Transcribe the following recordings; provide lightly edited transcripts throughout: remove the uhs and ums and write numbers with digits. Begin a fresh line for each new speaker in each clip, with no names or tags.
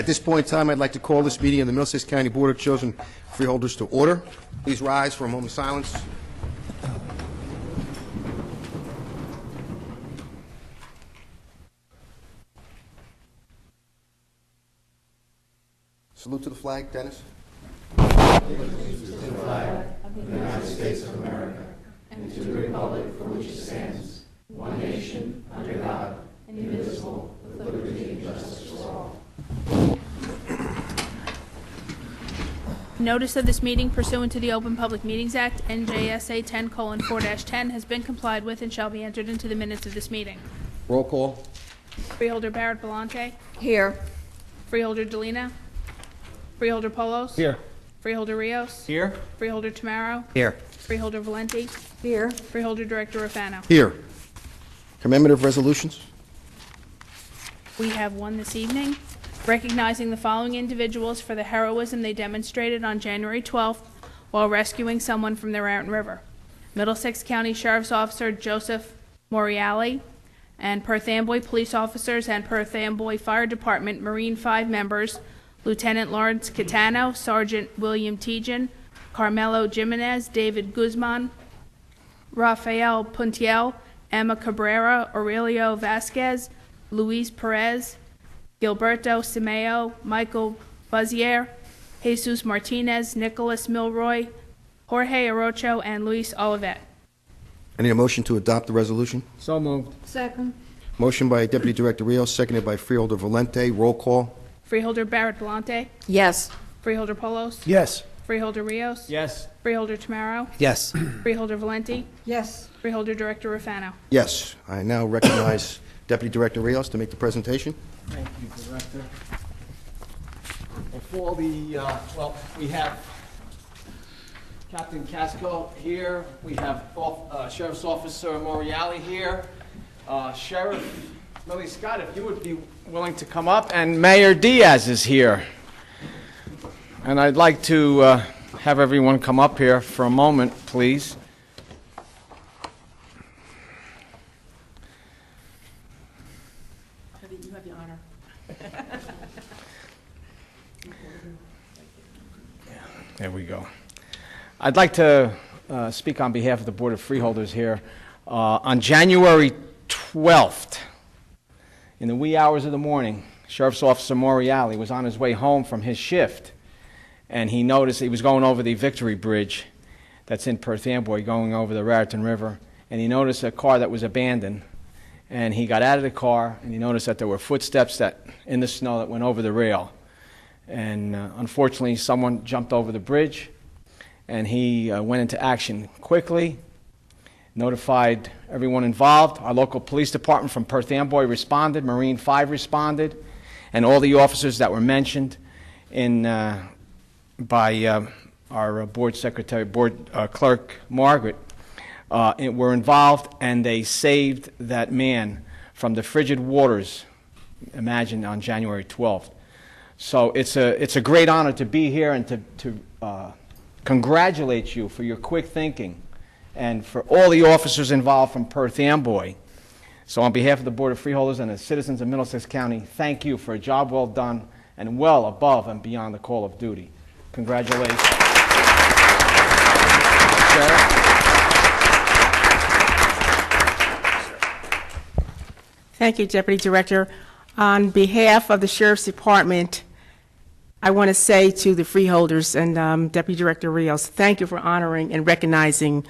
At this point in time, I'd like to call this meeting of the Middlesex County Board of Chosen Freeholders to order. Please rise for a moment of silence. Salute to the flag, Dennis.
Allegiance to the flag of the United States of America and to the republic for which it stands, one nation, under God, indivisible, with liberty and justice for all.
Notice of this meeting pursuant to the Open Public Meetings Act, NJSA 10:4-10, has been complied with and shall be entered into the minutes of this meeting.
Roll call.
Freeholder Barrett Belante.
Here.
Freeholder Delina. Freeholder Polos.
Here.
Freeholder Rios.
Here.
Freeholder Tamaro.
Here.
Freeholder Valenti.
Here.
Freeholder Director Rafano.
Here. Commemorative resolutions.
We have one this evening, recognizing the following individuals for the heroism they demonstrated on January 12th while rescuing someone from the Raritan River. Middlesex County Sheriff's Officer Joseph Moriali, and Perth Amboy Police Officers and Perth Amboy Fire Department Marine 5 members, Lieutenant Lawrence Catano, Sergeant William Tejan, Carmelo Jimenez, David Guzman, Rafael Puntiel, Emma Cabrera, Aurelio Vasquez, Luis Perez, Gilberto Simeo, Michael Buzier, Jesus Martinez, Nicholas Milroy, Jorge Arocho, and Luis Olivet.
I need a motion to adopt the resolution.
So moved.
Second.
Motion by Deputy Director Rios, seconded by Freeholder Valente. Roll call.
Freeholder Barrett Belante.
Yes.
Freeholder Polos.
Yes.
Freeholder Rios.
Yes.
Freeholder Tamaro.
Yes.
Freeholder Valenti.
Yes.
Freeholder Director Rafano.
Yes. I now recognize Deputy Director Rios to make the presentation.
Thank you, Director. Before we have Captain Casco here. We have Sheriff's Officer Moriali here. Sheriff Millie Scott, if you would be willing to come up, and Mayor Diaz is here. And I'd like to have everyone come up here for a moment, please.
You have the honor.
There we go. I'd like to speak on behalf of the Board of Freeholders here. On January 12th, in the wee hours of the morning, Sheriff's Officer Moriali was on his way home from his shift, and he noticed he was going over the Victory Bridge that's in Perth Amboy, going over the Raritan River, and he noticed a car that was abandoned. And he got out of the car, and he noticed that there were footsteps in the snow that went over the rail. And unfortunately, someone jumped over the bridge, and he went into action quickly, notified everyone involved. Our local police department from Perth Amboy responded, Marine 5 responded, and all the officers that were mentioned by our board clerk, Margaret, were involved, and they saved that man from the frigid waters, imagine, on January 12th. So it's a great honor to be here and to congratulate you for your quick thinking and for all the officers involved from Perth Amboy. So on behalf of the Board of Freeholders and the citizens of Middlesex County, thank you for a job well done and well above and beyond the call of duty. Congratulations. Sheriff.
Thank you, Deputy Director. On behalf of the Sheriff's Department, I want to say to the Freeholders and Deputy Director Rios, thank you for honoring and recognizing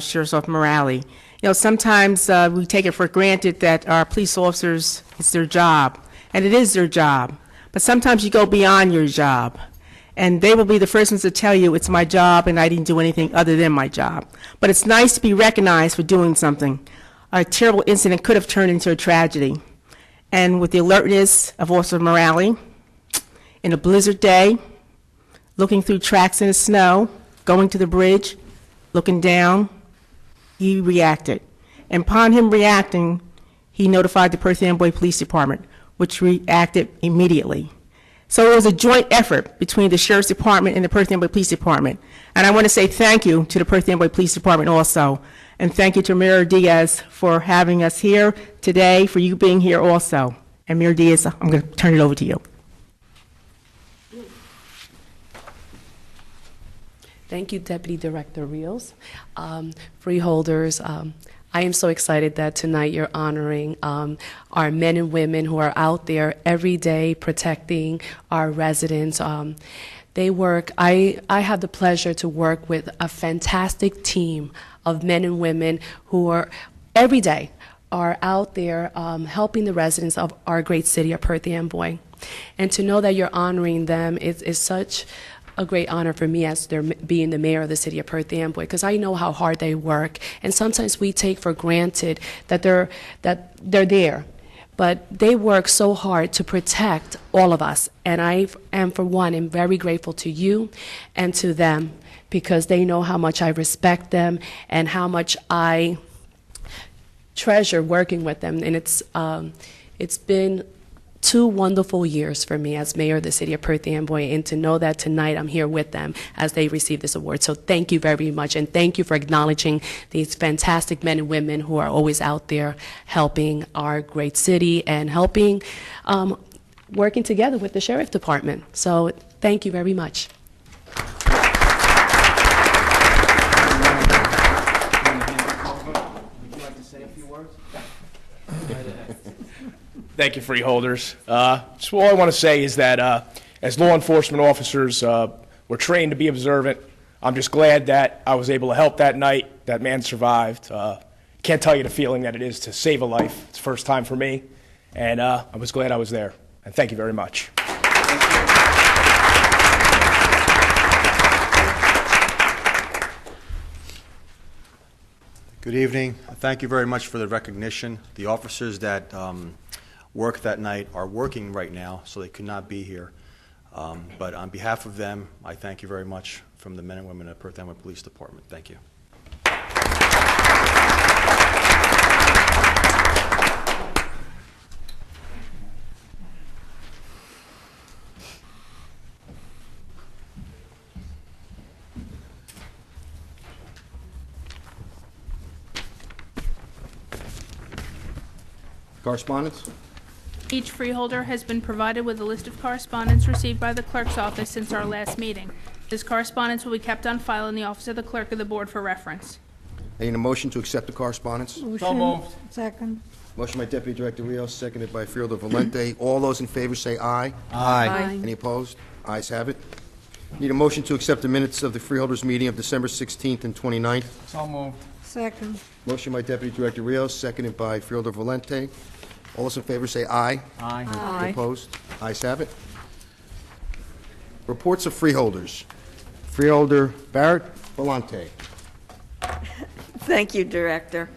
Sheriff's Officer Morale. You know, sometimes we take it for granted that our police officers, it's their job, and it is their job. But sometimes you go beyond your job, and they will be the first ones to tell you it's my job and I didn't do anything other than my job. But it's nice to be recognized for doing something. A terrible incident could have turned into a tragedy. And with the alertness of Officer Morale, in a blizzard day, looking through tracks in the snow, going to the bridge, looking down, he reacted. And upon him reacting, he notified the Perth Amboy Police Department, which reacted immediately. So it was a joint effort between the Sheriff's Department and the Perth Amboy Police Department. And I want to say thank you to the Perth Amboy Police Department also. And thank you to Mayor Diaz for having us here today, for you being here also. And Mayor Diaz, I'm going to turn it over to you.
Thank you, Deputy Director Rios. Freeholders, I am so excited that tonight you're honoring our men and women who are out there every day protecting our residents. They work, I have the pleasure to work with a fantastic team of men and women who are every day are out there helping the residents of our great city of Perth Amboy. And to know that you're honoring them is such a great honor for me as being the mayor of the city of Perth Amboy, because I know how hard they work, and sometimes we take for granted that they're there. But they work so hard to protect all of us, and I am, for one, am very grateful to you and to them, because they know how much I respect them and how much I treasure working with them. And it's been 2 wonderful years for me as mayor of the city of Perth Amboy, and to know that tonight I'm here with them as they receive this award. So thank you very much, and thank you for acknowledging these fantastic men and women who are always out there helping our great city and helping, working together with the sheriff department. So thank you very much.
Would you like to say a few words?
Thank you, Freeholders. So all I want to say is that as law enforcement officers, we're trained to be observant. I'm just glad that I was able to help that night. That man survived. Can't tell you the feeling that it is to save a life. It's the first time for me, and I was glad I was there. And thank you very much.
Good evening. Thank you very much for the recognition. The officers that worked that night are working right now, so they could not be here. But on behalf of them, I thank you very much from the men and women of Perth Amboy Police Department. Thank you.
Correspondence?
Each freeholder has been provided with a list of correspondence received by the clerk's office since our last meeting. This correspondence will be kept on file in the office of the clerk of the board for reference.
I need a motion to accept the correspondence.
So moved. Second.
Motion by Deputy Director Rios, seconded by Freeholder Valente. All those in favor say aye.
Aye.
Any opposed? Ayes have it. Need a motion to accept the minutes of the Freeholders meeting of December 16th and 29th.
So moved.
Second.
Motion by Deputy Director Rios, seconded by Freeholder Valente. All those in favor say aye.
Aye.
Any
Aye.
opposed? Ayes have it. Reports of freeholders. Freeholder Barrett Valente.
Thank you, Director.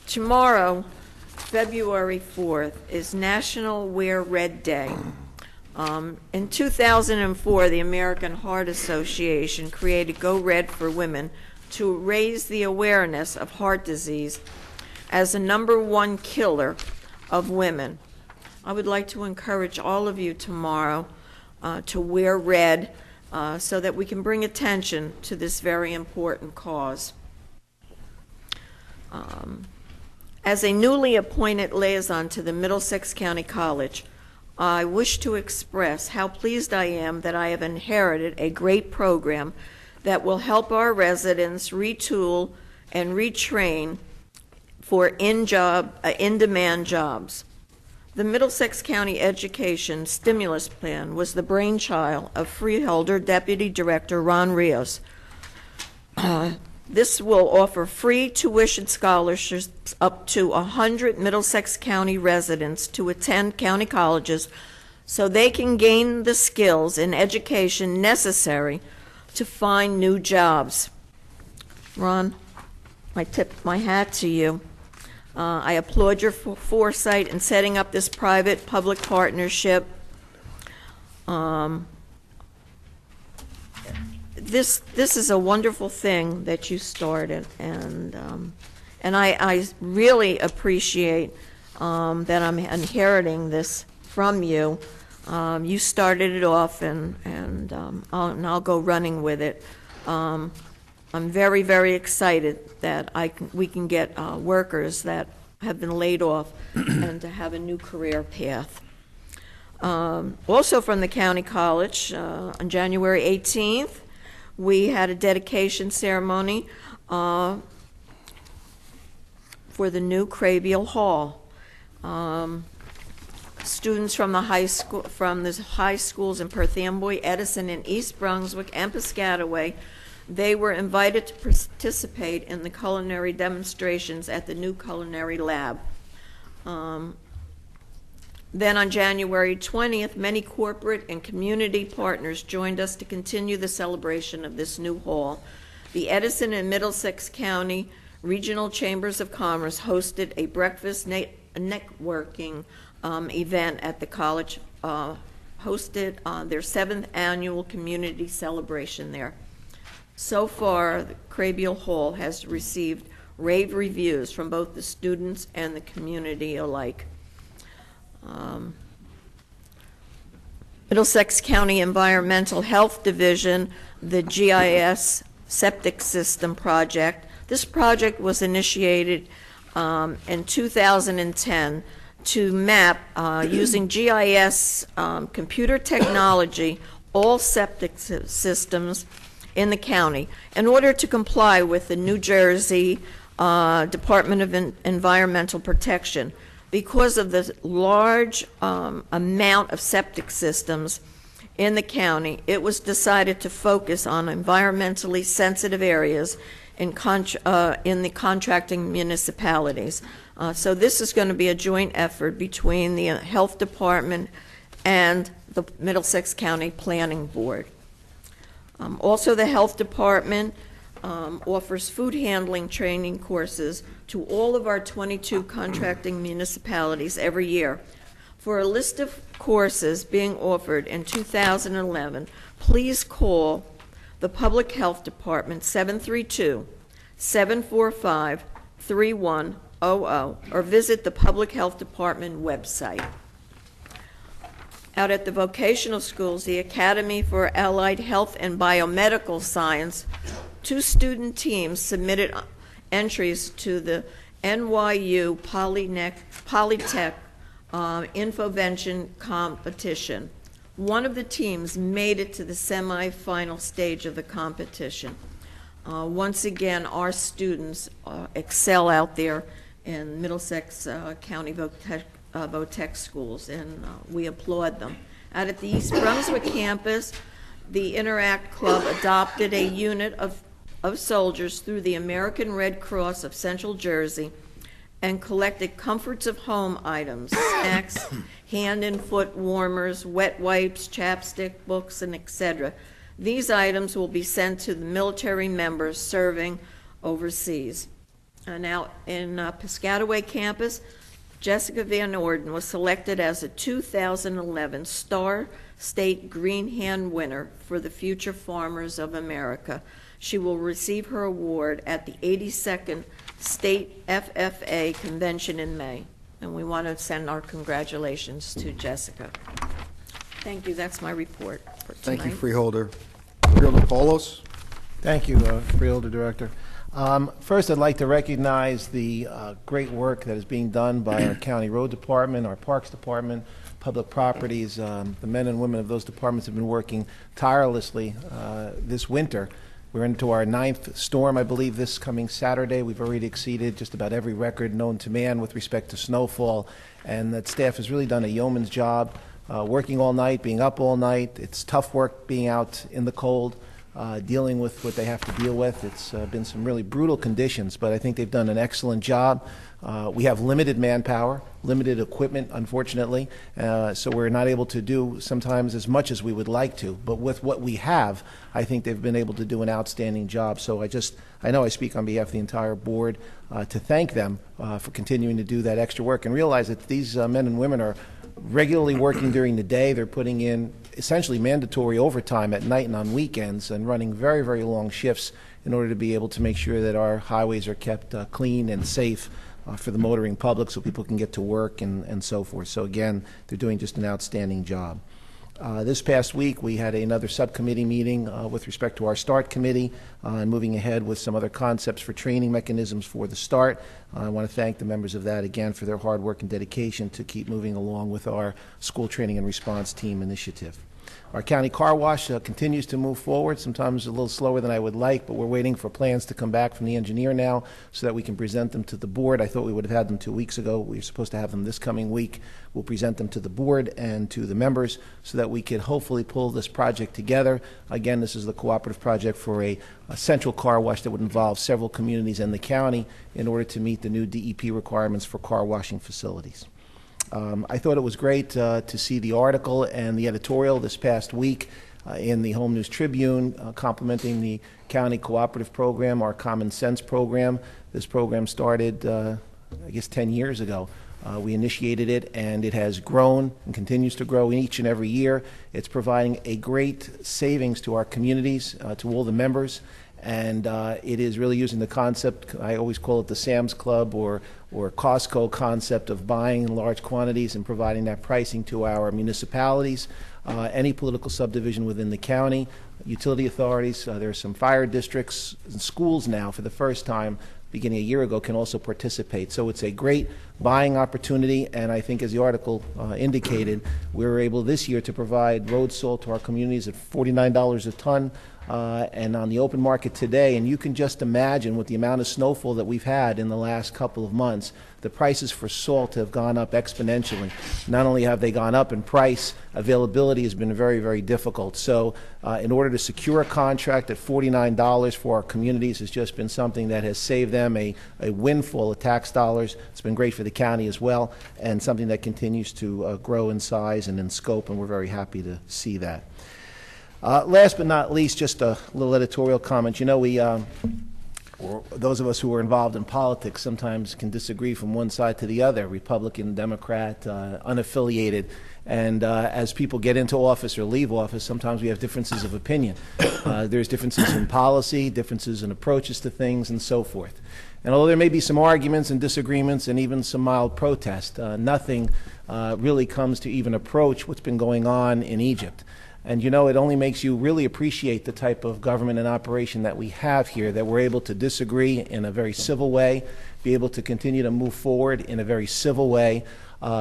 Tomorrow, February 4th, is National Wear Red Day. In 2004, the American Heart Association created Go Red for Women to raise the awareness of heart disease as the #1 killer of women. I would like to encourage all of you tomorrow to wear red so that we can bring attention to this very important cause. As a newly appointed liaison to the Middlesex County College, I wish to express how pleased I am that I have inherited a great program that will help our residents retool and retrain for in-demand jobs. The Middlesex County Education Stimulus Plan was the brainchild of Freeholder Deputy Director Ron Rios. This will offer free tuition scholarships up to 100 Middlesex County residents to attend county colleges so they can gain the skills and education necessary to find new jobs. Ron, I tip my hat to you. I applaud your foresight in setting up this private-public partnership. This is a wonderful thing that you started, and I really appreciate that I'm inheriting this from you. You started it off, and I'll go running with it. I'm very, very excited that we can get workers that have been laid off and to have a new career path. Also from the County College, on January 18th, we had a dedication ceremony for the new Craybill Hall. Students from the high schools in Perth Amboy, Edison, and East Brunswick, and Piscataway, they were invited to participate in the culinary demonstrations at the new culinary lab. Then on January 20th, many corporate and community partners joined us to continue the celebration of this new hall. The Edison and Middlesex County Regional Chambers of Commerce hosted a breakfast networking event at the college, hosted their 7th annual community celebration there. So far, the Craybill Hall has received rave reviews from both the students and the community alike. Middlesex County Environmental Health Division, the GIS Septic System Project. This project was initiated in 2010 to map, using GIS computer technology, all septic systems in the county in order to comply with the New Jersey Department of Environmental Protection. Because of the large amount of septic systems in the county, it was decided to focus on environmentally sensitive areas in the contracting municipalities. So this is going to be a joint effort between the Health Department and the Middlesex County Planning Board. Also, the Health Department offers food handling training courses to all of our 22 contracting municipalities every year. For a list of courses being offered in 2011, please call the Public Health Department 732-745-3100 or visit the Public Health Department website. Out at the vocational schools, the Academy for Allied Health and Biomedical Science, 2 student teams submitted entries to the NYU Polytech Infovention competition. One of the teams made it to the semifinal stage of the competition. Once again, our students excel out there in Middlesex County Votech schools, and we applaud them. Out at the East Brunswick campus, the Interact Club adopted a unit of soldiers through the American Red Cross of Central Jersey and collected comforts of home items, snacks, hand and foot warmers, wet wipes, chapstick, books, and etc. These items will be sent to the military members serving overseas. Now, in Piscataway campus, Jessica Van Orden was selected as a 2011 Star State Green Hand winner for the Future Farmers of America. She will receive her award at the 82nd State FFA Convention in May. And we want to send our congratulations to Jessica. Thank you. That's my report for tonight.
Thank you, Freeholder. Freeholder Paulos?
Thank you, Freeholder Director. First, I'd like to recognize the great work that is being done by our County Road Department, our Parks Department, Public Properties. The men and women of those departments have been working tirelessly this winter. We're into our 9th storm, I believe, this coming Saturday. We've already exceeded just about every record known to man with respect to snowfall, and that staff has really done a yeoman's job, working all night, being up all night. It's tough work being out in the cold, dealing with what they have to deal with. It's been some really brutal conditions, but I think they've done an excellent job. We have limited manpower, limited equipment, unfortunately, so we're not able to do sometimes as much as we would like to. But with what we have, I think they've been able to do an outstanding job. So I know I speak on behalf of the entire board to thank them for continuing to do that extra work and realize that these men and women are regularly working during the day. They're putting in essentially mandatory overtime at night and on weekends and running very, very long shifts in order to be able to make sure that our highways are kept clean and safe for the motoring public so people can get to work and so forth. So again, they're doing just an outstanding job. This past week, we had another subcommittee meeting with respect to our START committee and moving ahead with some other concepts for training mechanisms for the START. I want to thank the members of that again for their hard work and dedication to keep moving along with our school training and response team initiative. Our county car wash continues to move forward, sometimes a little slower than I would like, but we're waiting for plans to come back from the engineer now so that we can present them to the board. I thought we would have had them 2 weeks ago. We were supposed to have them this coming week. We'll present them to the board and to the members so that we can hopefully pull this project together. Again, this is the cooperative project for a central car wash that would involve several communities in the county in order to meet the new DEP requirements for car washing facilities. I thought it was great to see the article and the editorial this past week in the Home News Tribune complimenting the county cooperative program, our Common Sense program. This program started, I guess, 10 years ago. We initiated it, and it has grown and continues to grow each and every year. It's providing a great savings to our communities, to all the members, and it is really using the concept, I always call it the Sam's Club or Costco concept of buying in large quantities and providing that pricing to our municipalities, any political subdivision within the county, utility authorities. There are some fire districts and schools now for the first time beginning a year ago can also participate. So it's a great buying opportunity, and I think as the article indicated, we were able this year to provide road salt to our communities at $49 a ton, and on the open market today, and you can just imagine with the amount of snowfall that we've had in the last couple of months, the prices for salt have gone up exponentially. Not only have they gone up in price, availability has been very, very difficult. So in order to secure a contract at $49 for our communities has just been something that has saved them a windfall of tax dollars. It's been great for the county as well, and something that continues to grow in size and in scope, and we're very happy to see that. Last but not least, just a little editorial comment. You know, or those of us who are involved in politics sometimes can disagree from one side to the other, Republican, Democrat, unaffiliated. And as people get into office or leave office, sometimes we have differences of opinion. There's differences in policy, differences in approaches to things, and so forth. And although there may be some arguments and disagreements and even some mild protest, nothing really comes to even approach what's been going on in Egypt. And you know, it only makes you really appreciate the type of government and operation that we have here, that we're able to disagree in a very civil way, be able to continue to move forward in a very civil way,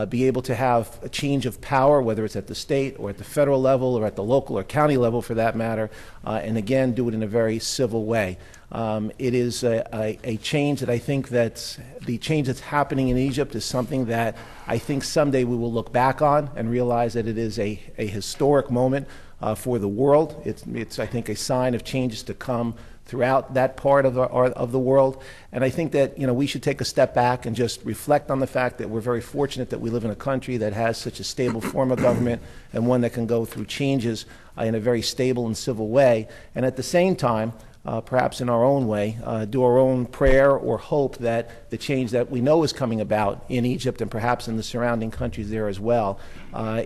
be able to have a change of power, whether it's at the state or at the federal level or at the local or county level for that matter, and again, do it in a very civil way. It is a change that I think that the change that's happening in Egypt is something that I think someday we will look back on and realize that it is a historic moment for the world. It's I think a sign of changes to come throughout that part of the world. And I think that, you know, we should take a step back and just reflect on the fact that we're very fortunate that we live in a country that has such a stable form of government and one that can go through changes in a very stable and civil way. And at the same time, perhaps in our own way, do our own prayer or hope that the change that we know is coming about in Egypt and perhaps in the surrounding countries there as well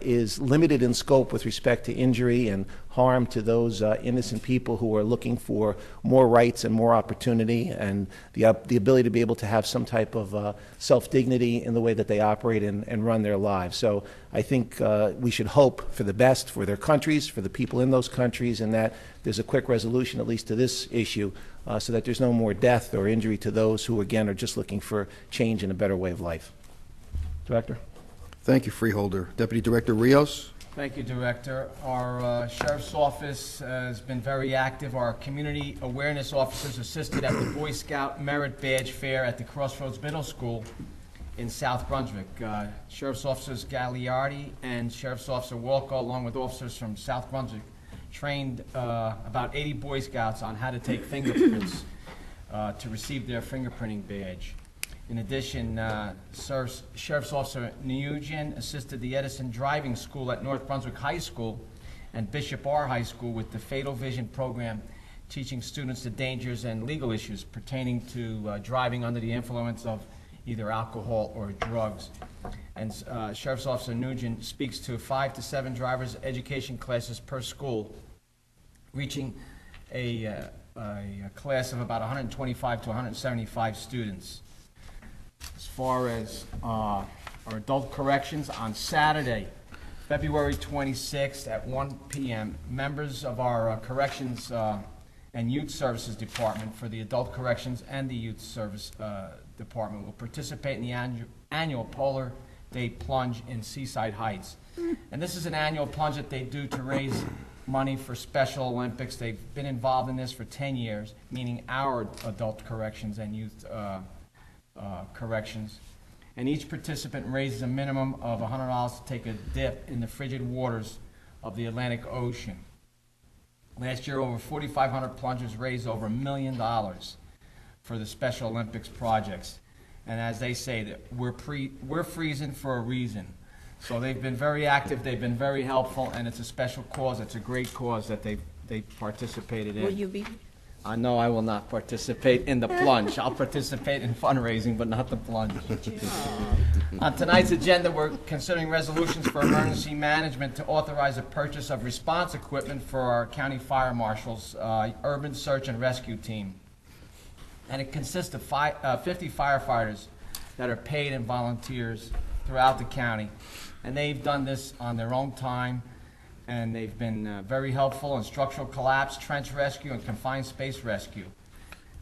is limited in scope with respect to injury and harm to those innocent people who are looking for more rights and more opportunity and the ability to be able to have some type of self-dignity in the way that they operate and run their lives. So I think we should hope for the best for their countries, for the people in those countries, and that there's a quick resolution, at least to this issue, so that there's no more death or injury to those who, again, are just looking for change and a better way of life. Director?
Thank you, Freeholder. Deputy Director Rios.
Thank you, Director. Our Sheriff's Office has been very active. Our community awareness officers assisted at the Boy Scout Merit Badge Fair at the Crossroads Middle School in South Brunswick. Sheriff's Officers Gagliardi and Sheriff's Officer Walker, along with officers from South Brunswick, trained about 80 Boy Scouts on how to take fingerprints to receive their fingerprinting badge. In addition, Sheriff's Officer Nugent assisted the Edison Driving School at North Brunswick High School and Bishop R. High School with the Fatal Vision program, teaching students the dangers and legal issues pertaining to driving under the influence of either alcohol or drugs. And Sheriff's Officer Nugent speaks to 5 to 7 drivers' education classes per school, reaching a class of about 125 to 175 students. As far as our adult corrections, on Saturday, February 26th at 1 p.m., members of our Corrections and Youth Services Department for the Adult Corrections and the Youth Service Department will participate in the annual Polar Day Plunge in Seaside Heights. And this is an annual plunge that they do to raise money for Special Olympics. They've been involved in this for 10 years, meaning our adult corrections and youth corrections. And each participant raises a minimum of $100 to take a dip in the frigid waters of the Atlantic Ocean. Last year, over 4,500 plungers raised over $1 million for the Special Olympics projects. And as they say, that we're freezing for a reason. So they've been very active, they've been very helpful, and it's a special cause. It's a great cause that they participated in.
Will you be?
No, I will not participate in the plunge. I'll participate in fundraising, but not the plunge. On tonight's agenda, we're considering resolutions for emergency management to authorize the purchase of response equipment for our county fire marshals, urban search and rescue team. And it consists of 50 firefighters that are paid and volunteers throughout the county. And they've done this on their own time, and they've been very helpful in structural collapse, trench rescue, and confined space rescue.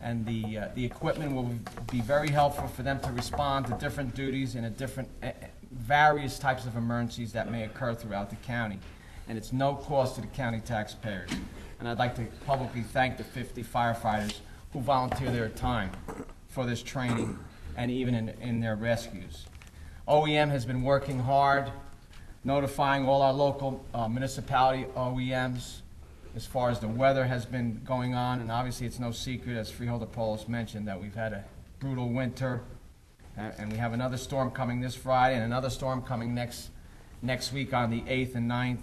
And the equipment will be very helpful for them to respond to different duties in a different, various types of emergencies that may occur throughout the county. And it's no cost to the county taxpayers. And I'd like to publicly thank the 50 firefighters who volunteer their time for this training and even in their rescues. OEM has been working hard, notifying all our local municipality OEMs as far as the weather has been going on, and obviously it's no secret, as Freeholder Polis mentioned, that we've had a brutal winter, and we have another storm coming this Friday and another storm coming next week on the 8th and 9th.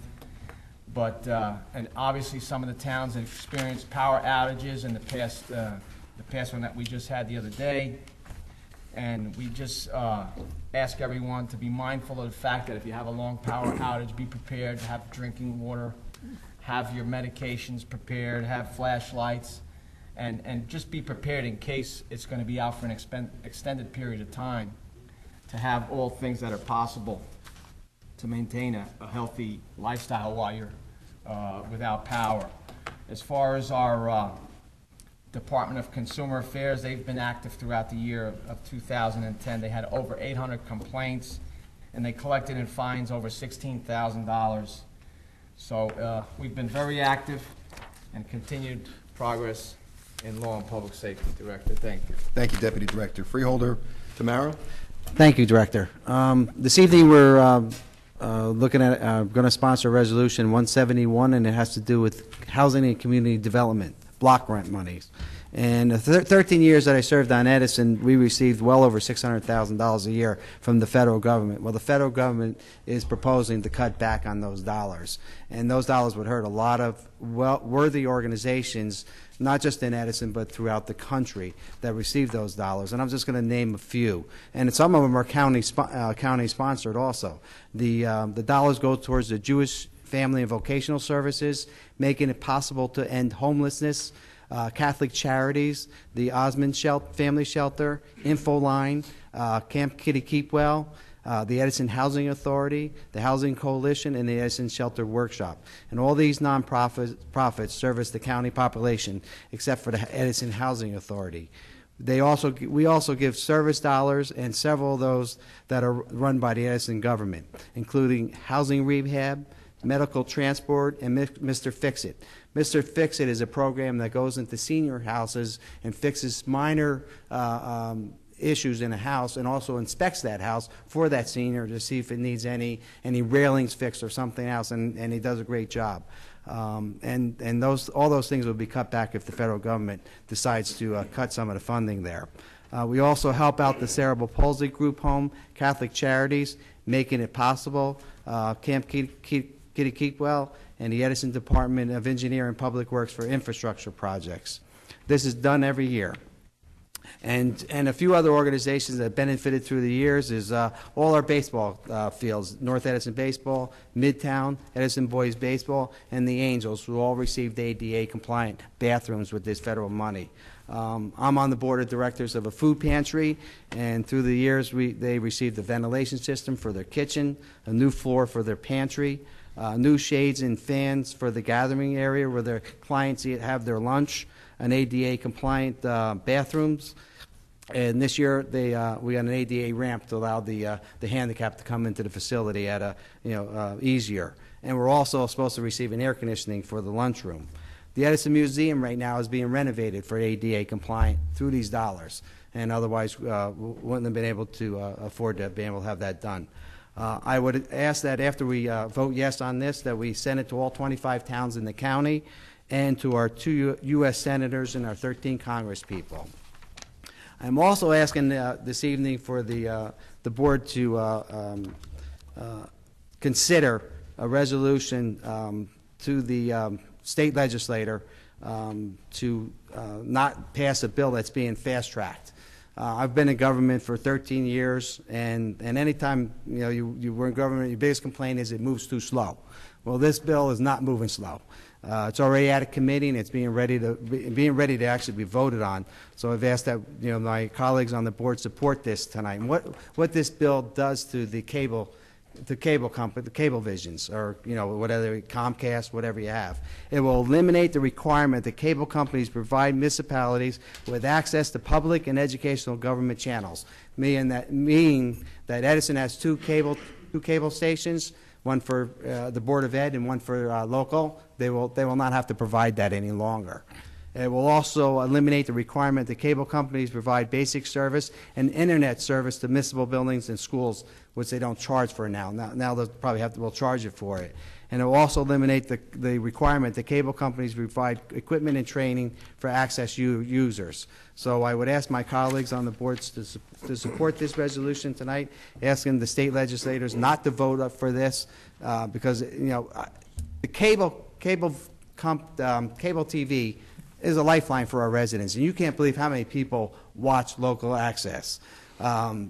But and obviously some of the towns have experienced power outages in the past one that we just had the other day. And we just ask everyone to be mindful of the fact that if you have a long power outage, be prepared to have drinking water, have your medications prepared, have flashlights, and just be prepared in case it's going to be out for an extended period of time, to have all things that are possible to maintain a healthy lifestyle while you're without power. As far as our Department of Consumer Affairs, they've been active throughout the year of 2010. They had over 800 complaints, and they collected in fines over $16,000. So we've been very active and continued progress in law and public safety. Director, thank you.
Thank you, Deputy Director. Freeholder Tamaro?
Thank you, Director. This evening we're looking at, going to sponsor Resolution 171, and it has to do with housing and community development, block grant monies. And the 13 years that I served on Edison, we received well over $600,000 a year from the federal government. Well, the federal government is proposing to cut back on those dollars. And those dollars would hurt a lot of worthy organizations, not just in Edison, but throughout the country that receive those dollars. And I'm just going to name a few. And some of them are county sponsored also. The dollars go towards the Jewish Family and Vocational Services, making it possible to end homelessness, Catholic Charities, the Osmond Family Shelter, Infoline, Camp Kitty Keepwell, the Edison Housing Authority, the Housing Coalition, and the Edison Shelter Workshop. And all these nonprofits service the county population, except for the Edison Housing Authority. We also give service dollars, and several of those that are run by the Edison government, including housing rehab, medical transport, and Mr. Fix-It. Mr. Fix-It is a program that goes into senior houses and fixes minor issues in a house, and also inspects that house for that senior to see if it needs any railings fixed or something else, and he does a great job. And all those things will be cut back if the federal government decides to cut some of the funding there. We also help out the Cerebral Palsy Group Home, Catholic Charities, making it possible, Camp Kitty Keepwell, and the Edison Department of Engineering and Public Works for infrastructure projects. This is done every year. And a few other organizations that benefited through the years is all our baseball fields, North Edison Baseball, Midtown, Edison Boys Baseball, and the Angels, who all received ADA-compliant bathrooms with this federal money. I'm on the board of directors of a food pantry, and through the years they received a ventilation system for their kitchen, a new floor for their pantry, new shades and fans for the gathering area where their clients have their lunch, an ADA-compliant bathrooms. And this year, we got an ADA ramp to allow the handicap to come into the facility at a easier. And we're also supposed to receive an air conditioning for the lunchroom. The Edison Museum right now is being renovated for ADA compliant through these dollars, and otherwise wouldn't have been able to afford to be able to have that done. I would ask that after we vote yes on this, that we send it to all 25 towns in the county and to our 2 U.S. senators and our 13 congresspeople. I'm also asking this evening for the board to consider a resolution to the state legislator to not pass a bill that's being fast-tracked. I've been in government for 13 years, and anytime you were in government, your biggest complaint is it moves too slow. Well, this bill is not moving slow. It's already out of committee, and it's being ready to actually be voted on. So I've asked that my colleagues on the board support this tonight. And what this bill does to the cable company, the cable visions, or whatever, Comcast, whatever you have, it will eliminate the requirement that cable companies provide municipalities with access to public and educational government channels. Meaning that Edison has two cable stations, one for the Board of Ed and one for local. They will not have to provide that any longer. It will also eliminate the requirement that cable companies provide basic service and internet service to municipal buildings and schools, which they don't charge for now. Now they'll probably will charge it for it. And it will also eliminate the requirement that cable companies provide equipment and training for access users. So I would ask my colleagues on the boards to support this resolution tonight, asking the state legislators not to vote up for this because the cable TV is a lifeline for our residents, and you can't believe how many people watch local access.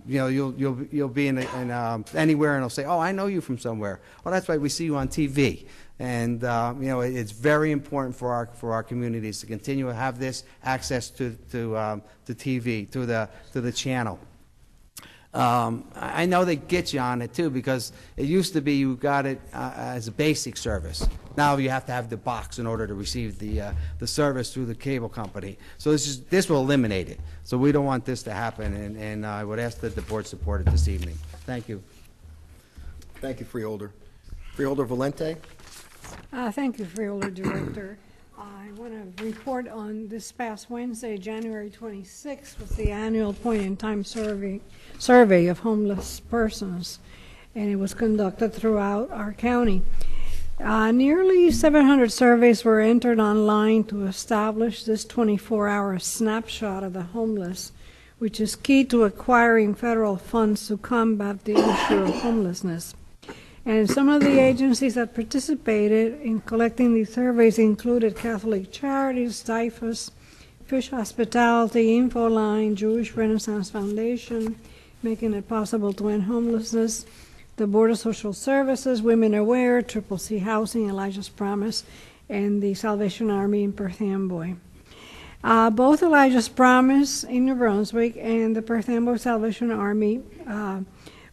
You'll be in anywhere, and they'll say, "Oh, I know you from somewhere." Well, that's right. We see you on TV, and it's very important for our communities to continue to have this access to TV, to the channel. I know they get you on it too, because it used to be you got it as a basic service. Now you have to have the box in order to receive the service through the cable company. So this will eliminate it. So we don't want this to happen, and I would ask that the board support it this evening. Thank you.
Thank you, Freeholder. Freeholder Valente?
Thank you, Freeholder Director. I want to report on this past Wednesday, January 26th, was the annual point-in-time survey of homeless persons, and it was conducted throughout our county. Nearly 700 surveys were entered online to establish this 24-hour snapshot of the homeless, which is key to acquiring federal funds to combat the issue of homelessness. And some of the agencies that participated in collecting these surveys included Catholic Charities, DIFAS, Fish Hospitality, Infoline, Jewish Renaissance Foundation, Making It Possible to End Homelessness, the Board of Social Services, Women Aware, Triple C Housing, Elijah's Promise, and the Salvation Army in Perth Amboy. Both Elijah's Promise in New Brunswick and the Perth Amboy Salvation Army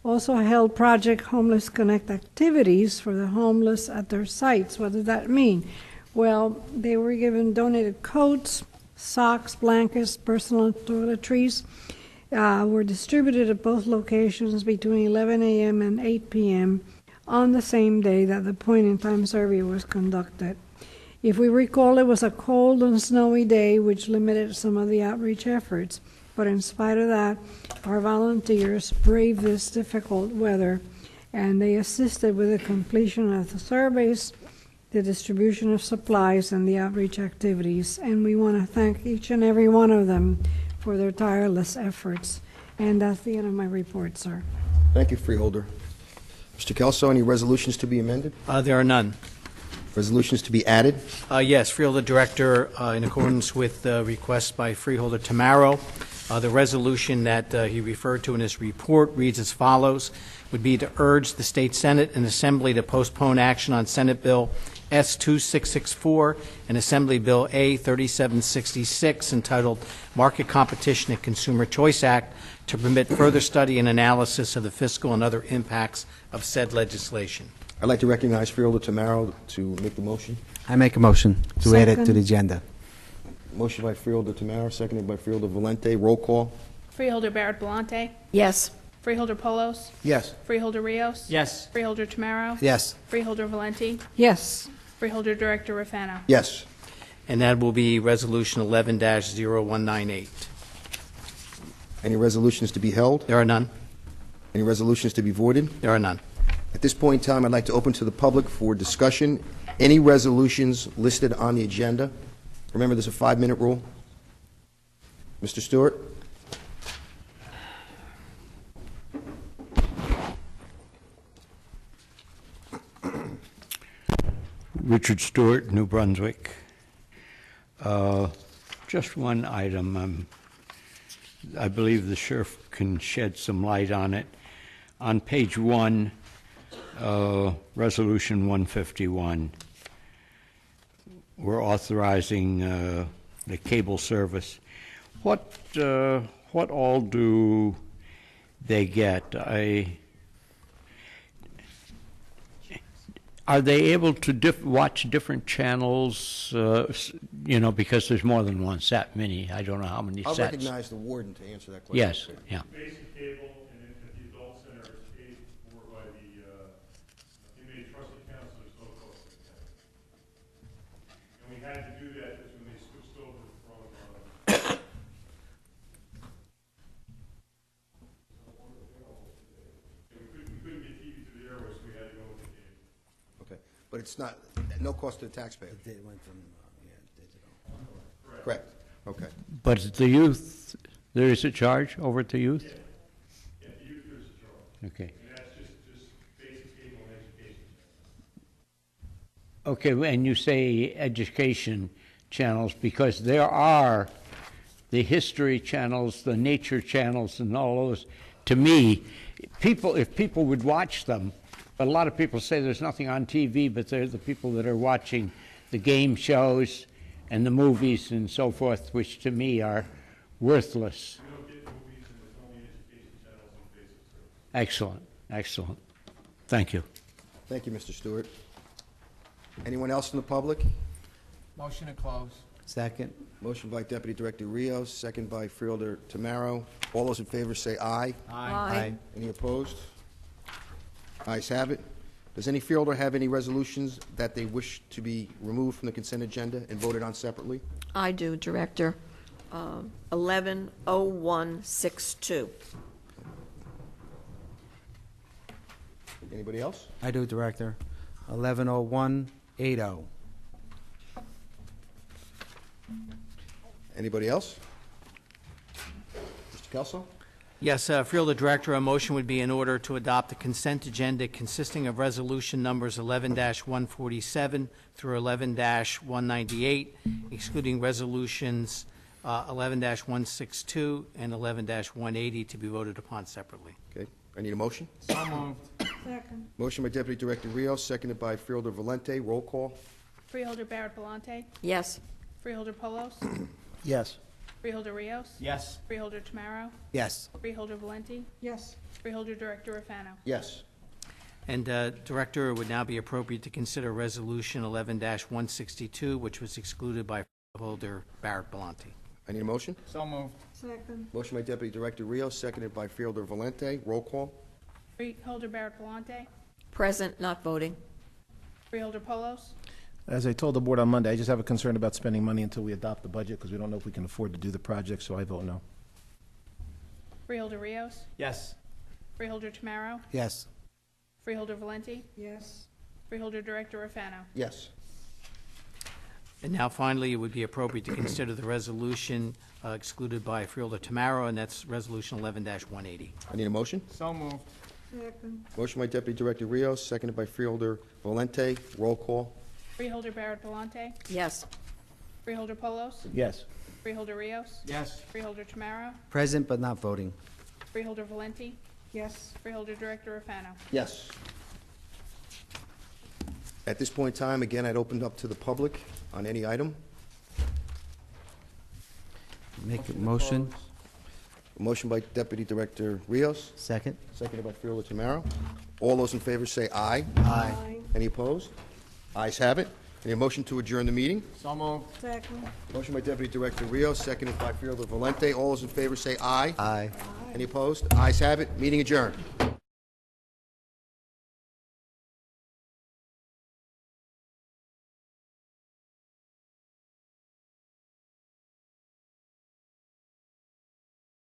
also held Project Homeless Connect activities for the homeless at their sites. What does that mean? Well, they were given donated coats, socks, blankets, personal toiletries, were distributed at both locations between 11 a.m. and 8 p.m. on the same day that the point-in-time survey was conducted. If we recall, it was a cold and snowy day, which limited some of the outreach efforts. But in spite of that, our volunteers braved this difficult weather, and they assisted with the completion of the surveys, the distribution of supplies, and the outreach activities. And we want to thank each and every one of them for their tireless efforts. And that's the end of my report, sir.
Thank you, Freeholder. Mr. Kelso, any resolutions to be amended?
There are none.
Resolutions to be added.
Yes, Freeholder Director, in accordance with the request by Freeholder Tamaro, the resolution that he referred to in his report reads as follows, would be to urge the State Senate and Assembly to postpone action on Senate Bill S-2664 and Assembly Bill A-3766 entitled Market Competition and Consumer Choice Act to permit further study and analysis of the fiscal and other impacts of said legislation.
I'd like to recognize Freeholder Tamaro to make the motion.
I make a motion to add it to the agenda.
Motion by Freeholder Tamaro, seconded by Freeholder Valente. Roll call.
Freeholder Barrett Belante.
Yes.
Freeholder Polos.
Yes.
Freeholder Rios.
Yes.
Freeholder Tamaro.
Yes.
Freeholder Valenti.
Yes.
Freeholder Director Rafano.
Yes.
And that will be Resolution 11-0198.
Any resolutions to be held?
There are none.
Any resolutions to be voided?
There are none.
At this point in time, I'd like to open to the public for discussion. Any resolutions listed on the agenda? Remember, there's a 5-minute rule. Mr. Stewart?
Richard Stewart, New Brunswick. Just one item. I believe the sheriff can shed some light on it. On page 1, Resolution 151, we're authorizing the cable service. What all do they get? Are they able to watch different channels, because there's more than one set, many, I don't know how many
I'll
sets.
recognize the warden to answer that question.
Yes, yeah.
Basic cable, and then at the adult center, it's paid for by the inmate trustee council, so called. And we had to do that because when they switched over from, we couldn't get TV to the airways, so we had to go with the cable.
Okay. But it's not, no cost to the taxpayer? Correct. Okay.
But the youth, there is a charge over to youth?
Yeah, the youth there's a charge.
Okay.
And that's just basic cable and education.
Okay, and you say education channels because there are the history channels, the nature channels, and all those. To me, if people would watch them, but a lot of people say there's nothing on TV, but they're the people that are watching the game shows and the movies and so forth, which to me are worthless.
We don't get movies and there's only education channels and basic service.
Excellent, excellent. Thank you.
Thank you, Mr. Stewart. Anyone else from the public?
Motion to close.
Second.
Motion by Deputy Director Rios, second by Freeholder Tamaro. All those in favor say aye.
Aye.
Any opposed? Ayes have it. Does any freeholder have any resolutions that they wish to be removed from the consent agenda and voted on separately?
I do, Director. 110162.
Anybody else?
I do, Director. 110180.
Anybody else? Mr. Kelso?
Yes, Freeholder Director, a motion would be in order to adopt the consent agenda consisting of resolution numbers 11-147 through 11-198, excluding resolutions 11-162 and 11-180 to be voted upon separately.
Okay. I need a motion.
So moved.
Motion by Deputy Director Rios, seconded by Freeholder Valente. Roll call.
Freeholder Barrett Belante.
Yes.
Freeholder Polos.
Yes.
Freeholder Rios.
Yes.
Freeholder Tamaro.
Yes.
Freeholder Valenti.
Yes.
Freeholder Director Rafano.
Yes.
And Director, it would now be appropriate to consider Resolution 11-162, which was excluded by Freeholder Barrett Belante.
I need a motion.
So moved.
Motion by Deputy Director Rios, seconded by Freeholder Valente. Roll call.
Freeholder Barrett Belante.
Present, not voting.
Freeholder Polos.
As I told the board on Monday, I just have a concern about spending money until we adopt the budget because we don't know if we can afford to do the project, so I vote no.
Freeholder Rios.
Yes.
Freeholder Tamaro.
Yes.
Freeholder Valenti.
Yes.
Freeholder Director Rafano.
Yes.
And now finally, it would be appropriate to consider the resolution excluded by Freeholder Tamaro, and that's Resolution 11-180.
I need a motion.
So moved.
Motion by Deputy Director Rios, seconded by Freeholder Valente. Roll call.
Freeholder Barrett Palante,
Yes.
Freeholder Polos,
Yes.
Freeholder Rios,
Yes.
Freeholder Tamaro,
Present but not voting.
Freeholder Valenti,
Yes.
Freeholder Director Rafano.
Yes. At this point in time, again, I'd open up to the public on any item.
Make a motion.
A motion by Deputy Director Rios,
Second.
seconded by Freeholder Tamaro. All those in favor say aye.
Aye.
Any opposed? Ayes have it. Any motion to adjourn the meeting?
So moved.
Second.
Motion by Deputy Director Rios, seconded by Freeholder Valente. All those in favor say aye.
Aye.
Any opposed? Ayes have it. Meeting adjourned.